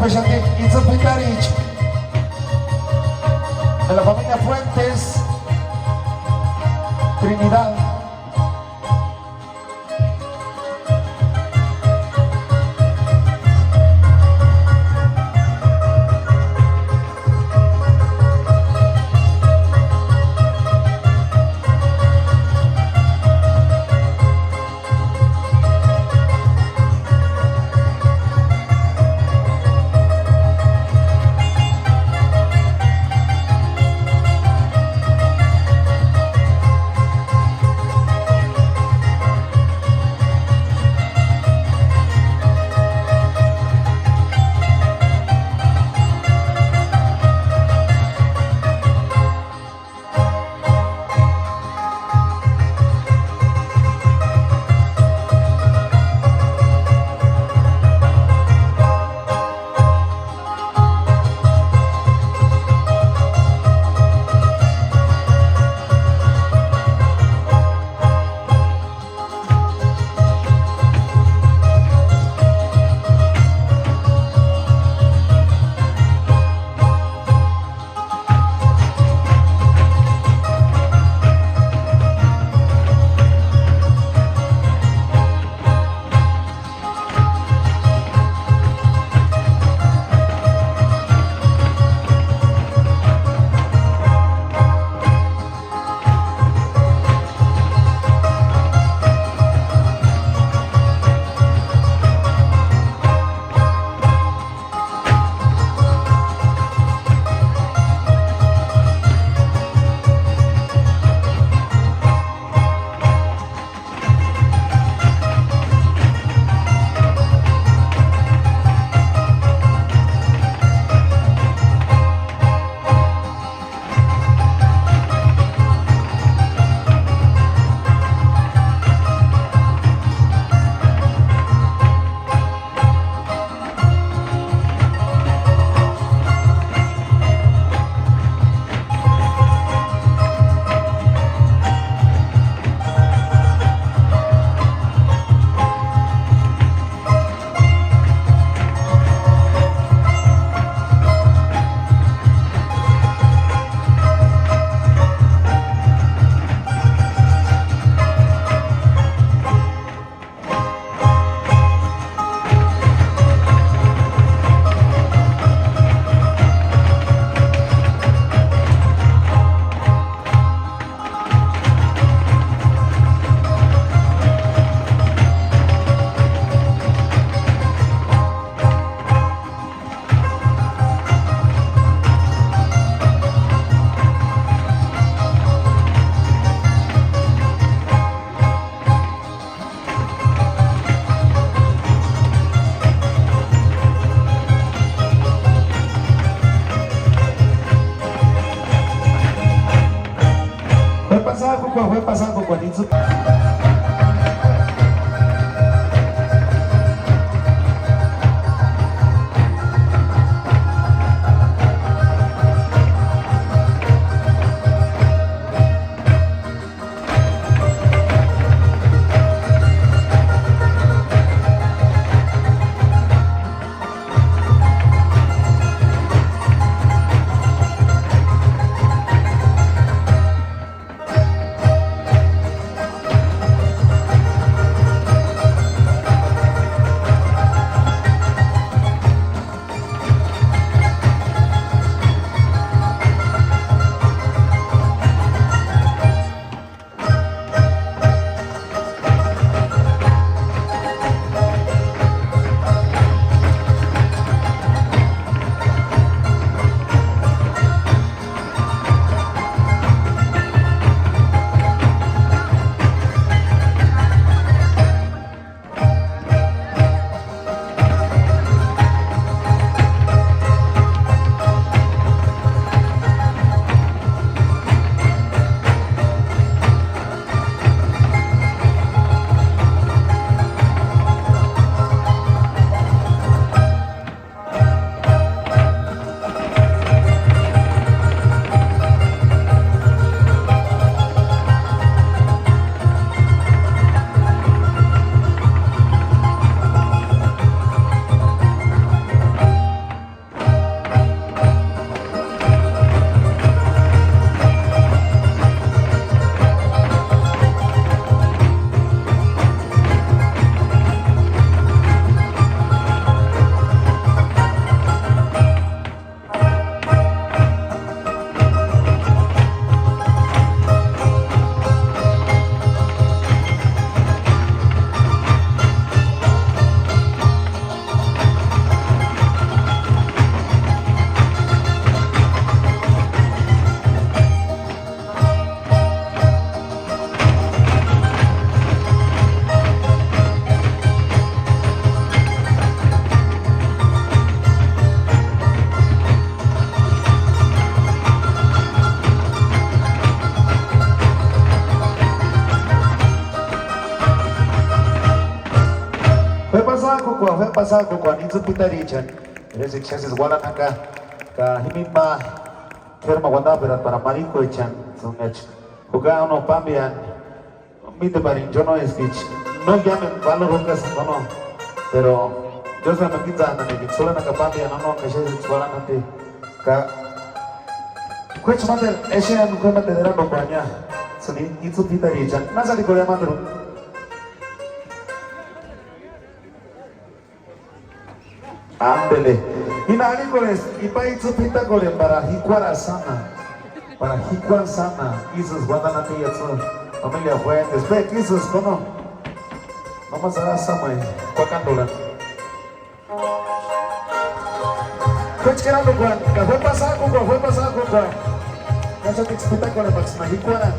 especially it's a Picarich de la familia Fuentes, Trinidad. Vai passar por quadrinhos. ko fe pasado ko ni zu pitarichan resik chasis wala naka ka himima kerma wanda para mariko echan sungech juga ono pambian mite barin yo no speech no llamen valor rocas no pero yo se me quita na ni solo na pambian no que chasis wala nante ka kwech mate asian ko mate dera no panya suni itu pitarichan nasa di korea mandru ándele. Y naricoles, y para ir pinta gore para Jicuara sana. Para Jicuara sana. Isus guadanati yatsu. Familia Fuentes. Ve, Isus, ¿cómo? Vamos a dar samay. Cuacándola. Coach quedando Juan. Que fue pasado con Juan. Ya se te explica con el máximo Jicuara.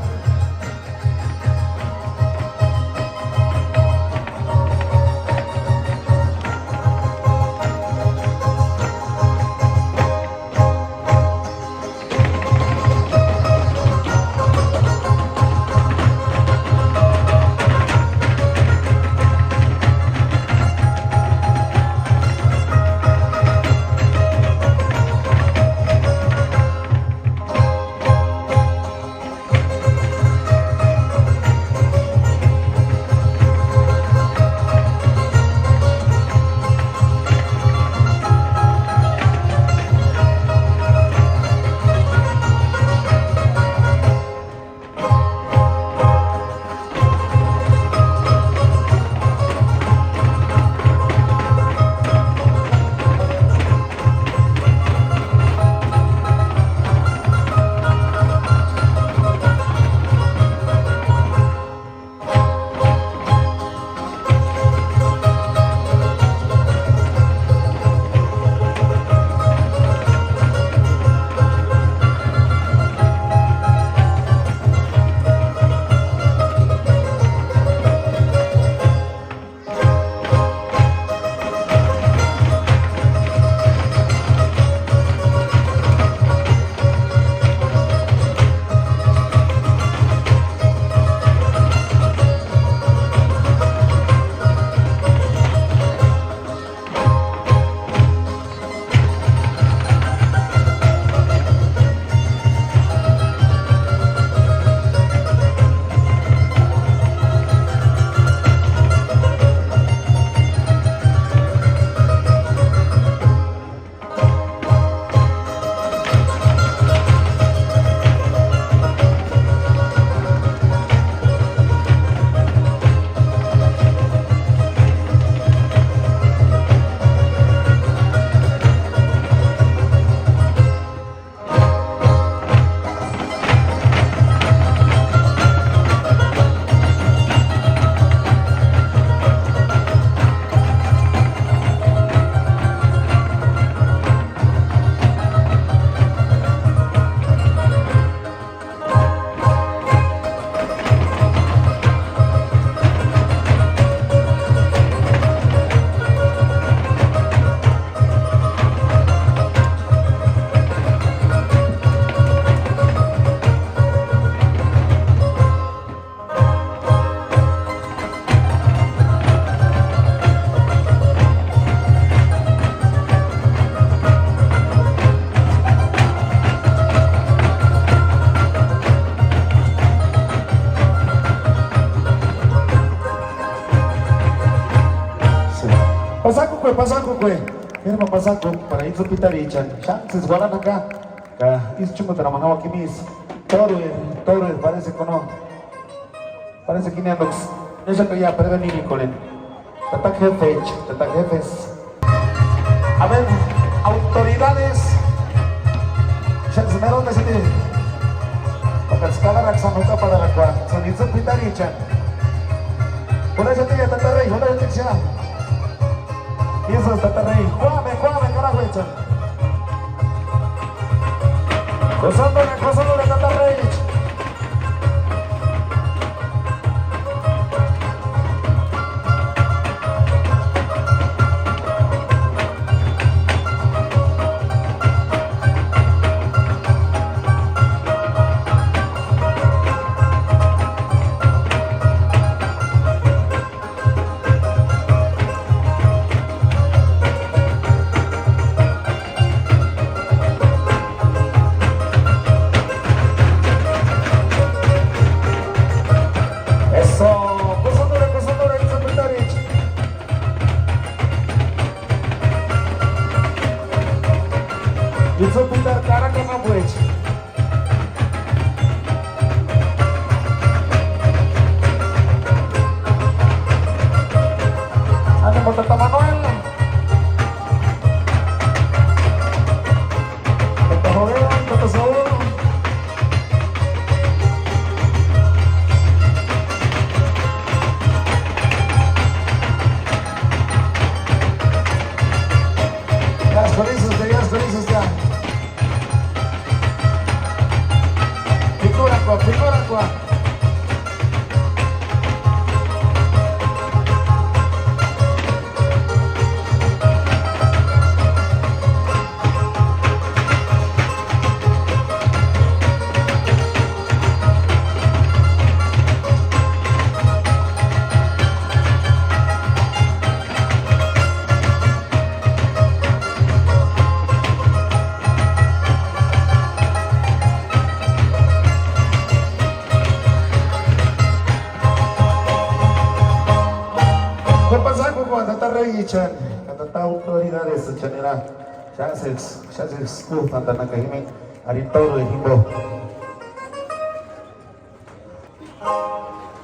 Pasaco, güey. Era más pasaco para ir a Pitarichan. Ya, se esgualan acá. Es chungo trabajaba aquí mis. Toro, parece que no. Parece que ni ando. Ella que ya prevenir y con él. Tata jefes. A ver, autoridades. Chelsmero de City. Para escala Raxanuca para la cual. Sonido Pitarichan. Una gente ya tata rey, una gente ya. Y eso es Tata Rey. Juame, carajo, hecha. Gozándole, Tata Rey. agua. Chan, kata autoridades chanera, chances school tanta nakahimik, arintoro himbo.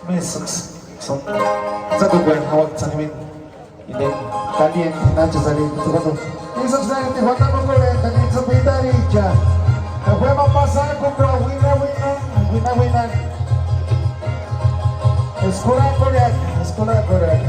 Miss son satu bulan awak sanimik, ini kalian nanti sali itu kan. Miss saya ini hotel mengoleh, dan itu sepitari cah. Kau memang pasang kubra wina. Sekolah korek.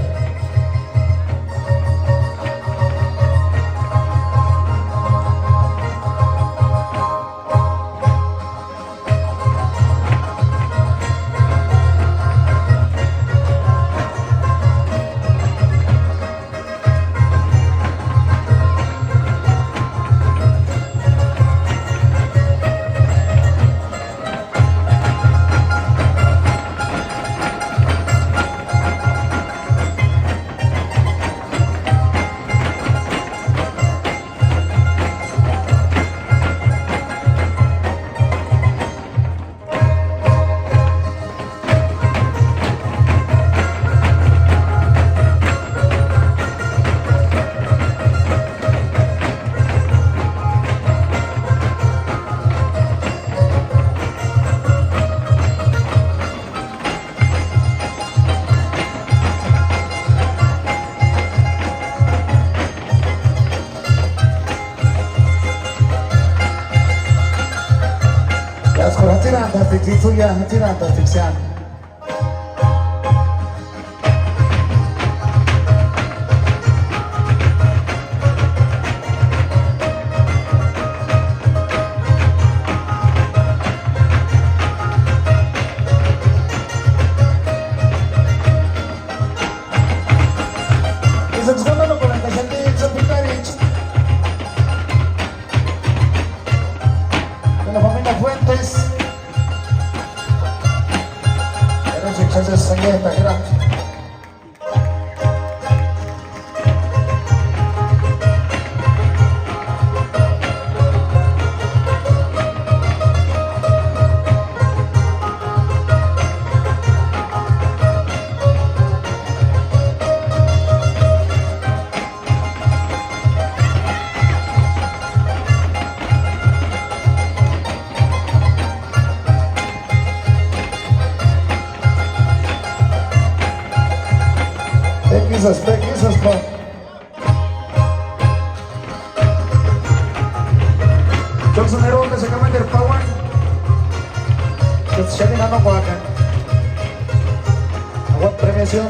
Tirando asfixiar. Y se escondan con la gente de Zapitarich, de la familia Fuentes. Entonces, sangueta, gracias. Pequisas, pa. Johnson Hero que se llama el Pawan. Que se llama no acá. Agua premiación.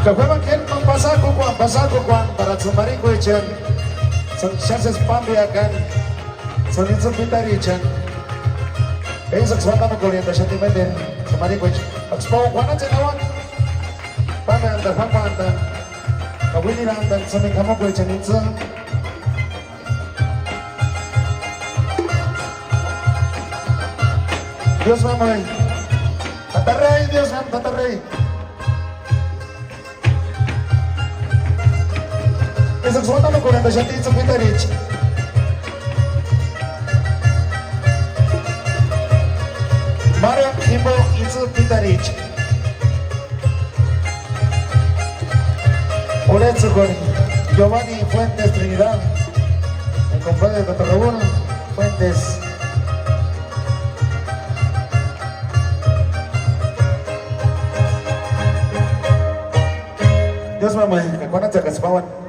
Kawan ken pasako kwan para sumari ko chen. Son chances pambiakan. Son inso pitari chen. Pensa swata mo korienta sentimente sumari ko chen. Expo kwan chen awan. Pamanda. Kawini randan suming kamo ko chen inso. Dios mamoy. Tatarrey, Dios mam tatarrey. Eso es una locura, ya te hizo Pitarich. Mario Kimbo hizo Pitarich. Por eso con Giovanni Fuentes Trinidad, el compadre de Cotorrobón, Fuentes. Dios me mueve, que con esta que se pagan.